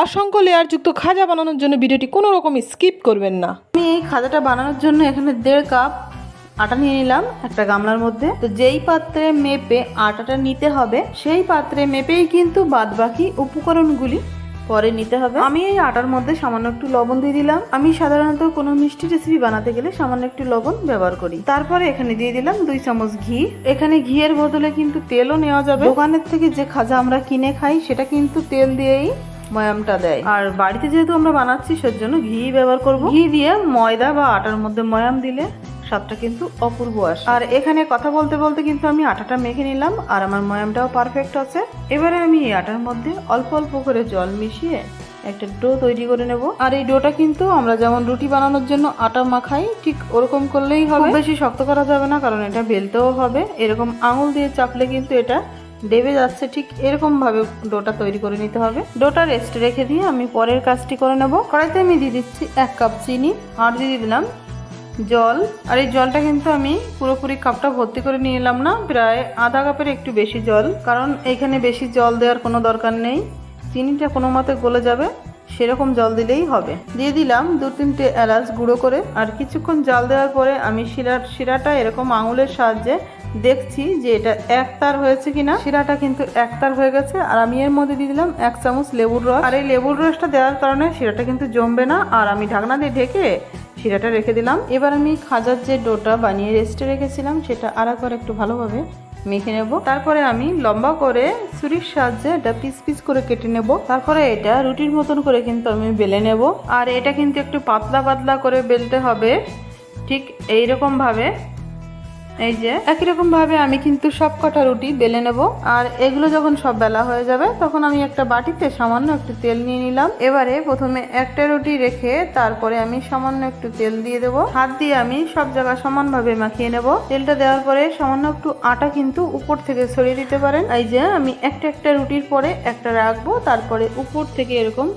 অসংখ্য লেয়ারযুক্ত খাজা বানানোর জন্য ভিডিওটি কোনো রকম স্কিপ করবেন না। আমি এই খাজাটা বানানোর জন্য এখানে 1.5 কাপ আটা নিয়ে নিলাম একটা গামলার মধ্যে। তো যেই পাত্রে মেপে আটাটা নিতে হবে সেই পাত্রে মেপেই কিন্তু বাদবাকি উপকরণগুলি পরে নিতে হবে। আমি এই আটার মধ্যে সামান্য একটু লবণ দিয়ে দিলাম। আমি সাধারণত কোনো মিষ্টি রেসিপি বানাতে গেলে সামান্য একটু লবণ ব্যবহার করি। তারপরে এখানে দিয়ে দিলাম 2 চামচ ঘি। এখানে ঘিয়ের বদলে কিন্তু তেলও নেওয়া যাবে। দোকানের থেকে যে খাজা আমরা কিনে খাই সেটা কিন্তু তেল দিয়েই ময়ামটা দেয়, আর বাড়িতে যেহেতু আমরা বানাচ্ছি সেজন্য ঘি ব্যবহার করব। ঘি দিয়ে ময়দা বা আটার মধ্যে ময়াম দিলে স্বাদটা কিন্তু অপূর্ব আসে। আর এখানে কথা বলতে বলতে কিন্তু আমি আটাটা মেখে নিলাম আর আমার ময়ামটাও পারফেক্ট আছে। এবারে আমি এই আটার মধ্যে অল্প অল্প করে জল মিশিয়ে একটা ডো তৈরি করে নেব। আর এই ডোটা কিন্তু আমরা যেমন রুটি বানানোর জন্য আটা মাখাই ঠিক ওরকম করলেই হবে, বেশি শক্ত করা যাবে না কারণ এটা বেলতেও হবে। এরকম আঙুল দিয়ে চাপলে কিন্তু এটা দেবে যাচ্ছে, ঠিক এরকম ভাবে ডোটা তৈরি করে নিতে হবে। ডোটা রেস্টে রেখে দিয়ে আমি পরের কাজটি করে নেব। কড়াইতে আমি দিয়ে দিচ্ছি 1 কাপ চিনি আর দিয়ে দিলাম জল। আর এই জলটা কিন্তু আমি পুরোপুরি কাপটা ভর্তি করে নিয়ে এলাম না, প্রায় আধা কাপের একটু বেশি জল, কারণ এখানে বেশি জল দেওয়ার কোনো দরকার নেই। চিনিটা কোনো মতে গলে যাবে সেরকম জল দিলেই হবে। দিয়ে দিলাম 2-3টে এলাচ গুঁড়ো করে। আর কিছুক্ষণ জাল দেওয়ার পরে আমি শিরাটা এরকম আঙুলের সাহায্যে দেখছি যে এটা একতার হয়েছে কিনা। শিরাটা কিন্তু একতার হয়ে গেছে। আর আমি এর মধ্যে দিয়ে দিলাম 1 চামচ লেবুর রস। আর এই লেবুর রসটা দেওয়ার কারণে শিরাটা কিন্তু জমবে না। আর আমি ঢাকনা দিয়ে ঢেকে শিরাটা রেখে দিলাম। এবার আমি খাজার যে ডোটা বানিয়ে রেস্টে রেখেছিলাম সেটা আরেকবার একটু ভালোভাবে মেখে নেব। তারপরে আমি লম্বা করে ছুরির সাহায্যে এটা পিস পিস করে কেটে নেব। তারপরে এটা রুটির মতন করে কিন্তু আমি বেলে নেব। আর এটা কিন্তু একটু পাতলা পাতলা করে বেলতে হবে, ঠিক এইরকম ভাবে। এই যে একই রকম ভাবে আমি কিন্তু সব কটা রুটি বেলে নেব। আর এগুলো যখন সব বেলা হয়ে যাবে তখন আমি একটা বাটিতে সামান্য একটু তেল নিয়ে নিলাম। এবারে প্রথমে একটা রুটি রেখে তারপরে আমি সামান্য একটু তেল দিয়ে দেবো। হাত দিয়ে আমি সব জায়গা সমানভাবে মাখিয়ে নেব। তেলটা দেওয়ার পরে সামান্য একটু আটা কিন্তু উপর থেকে ছড়িয়ে দিতে পারেন। এই যে আমি একটা রুটির পরে একটা রাখবো, তারপরে উপর থেকে এরকম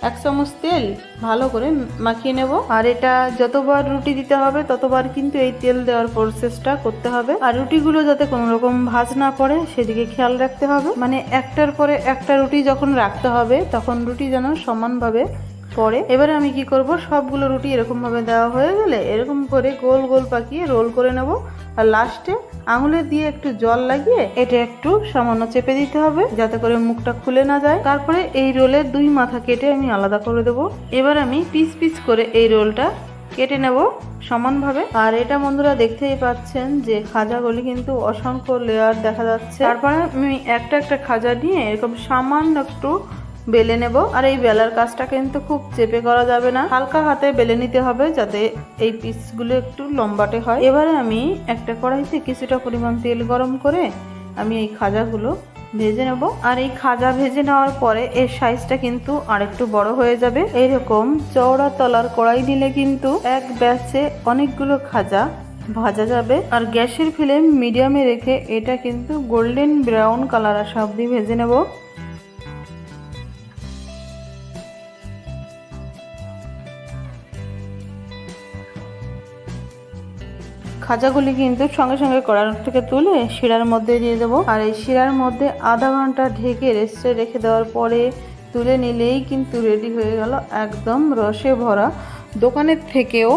1 চামচ তেল ভালো করে মাখিয়ে নেব। আর এটা যতবার রুটি দিতে হবে ততবার কিন্তু এই তেল দেওয়ার প্রসেসটা করতে হবে। আর রুটিগুলো যাতে কোনো রকম ভাঁজ না পড়ে সেদিকে খেয়াল রাখতে হবে। মানে একটার পরে একটা রুটি যখন রাখতে হবে তখন রুটি যেন সমানভাবে পরে। এবারে আমি কি করব, সবগুলো রুটি এরকম ভাবে দেওয়া হয়ে গেলে এরকম করে গোল গোল পাকিয়ে রোল করে নেব। আর লাস্টে আঙুলে দিয়ে একটু জল লাগিয়ে এটা একটু সামান্য চেপে দিতে হবে যাতে করে মুখটা খুলে না যায়। তারপরে এই রোলের 2 মাথা কেটে আমি আলাদা করে দেব। এবার আমি পিস পিস করে এই রোলটা কেটে নেব সমানভাবে। আর এটা বন্ধুরা দেখতেই পাচ্ছেন যে খাজাগুলি কিন্তু অসংখ্য লেয়ার দেখা যাচ্ছে। তারপরে আমি একটা খাজা নিয়ে এরকম সামান্য একটু বেলে নেব। আর এই বেলার কাজটা কিন্তু খুব চেপে করা যাবে না, হালকা হাতে বেলে নিতে হবে যাতে এই পিসগুলো একটু লম্বাটে হয়। এবারে আমি একটা কড়াইতে কিছুটা পরিমাণ তেল গরম করে আমি এই খাজাগুলো ভেজে নেব। আর এই খাজা ভেজে নেওয়ার পরে এর সাইজটা কিন্তু আরেকটু বড় হয়ে যাবে। এইরকম চওড়া তলার কড়াই নিলে কিন্তু এক ব্যাচে অনেকগুলো খাজা ভাজা যাবে। আর গ্যাসের ফ্লেম মিডিয়ামে রেখে এটা কিন্তু গোল্ডেন ব্রাউন কালার আসা অবধি ভেজে নেব। খাজাগুলি কিন্তু সঙ্গে সঙ্গে কড়াই থেকে তুলে শিরার মধ্যে দিয়ে দেবো। আর এই শিরার মধ্যে আধা ঘন্টা ঢেকে রেস্টে রেখে দেওয়ার পরে তুলে নিলেই কিন্তু রেডি হয়ে গেল একদম রসে ভরা দোকানের থেকেও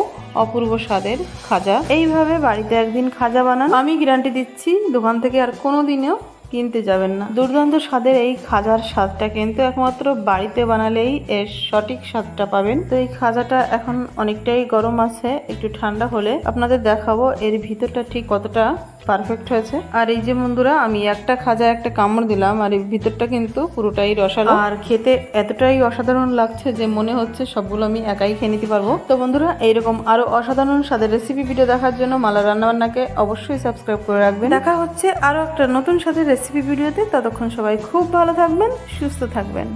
অপূর্ব স্বাদের খাজা। এইভাবে বাড়িতে একদিন খাজা বানান, আমি গ্যারান্টি দিচ্ছি দোকান থেকে আর কোনোদিনও কিনতে যাবেন না। দুর্দান্ত স্বাদের এই খাজার স্বাদটা কিন্তু একমাত্র বাড়িতে বানালেই এর সঠিক স্বাদটা পাবেন। তো এই খাজাটা এখন অনেকটাই গরম আছে, একটু ঠান্ডা হলে আপনাদের দেখাবো এর ভিতরটা ঠিক কতটা পারফেক্ট হয়েছে। আর এই যে বন্ধুরা আমি একটা খাজা একটা কামড় দিলাম আর এই ভিতরটা কিন্তু পুরোটাই রসালো। আর খেতে এতটাই অসাধারণ লাগছে যে মনে হচ্ছে সবগুলো আমি একাই খেয়ে নিতে পারবো। তো বন্ধুরা এইরকম আরো অসাধারণ স্বাদের রেসিপি ভিডিও দেখার জন্য মালা রান্নাবান্নাকে অবশ্যই সাবস্ক্রাইব করে রাখবেন। দেখা হচ্ছে আরো একটা নতুন স্বাদের রেসিপি ভিডিওতে। ততক্ষণ সবাই খুব ভালো থাকবেন, সুস্থ থাকবেন।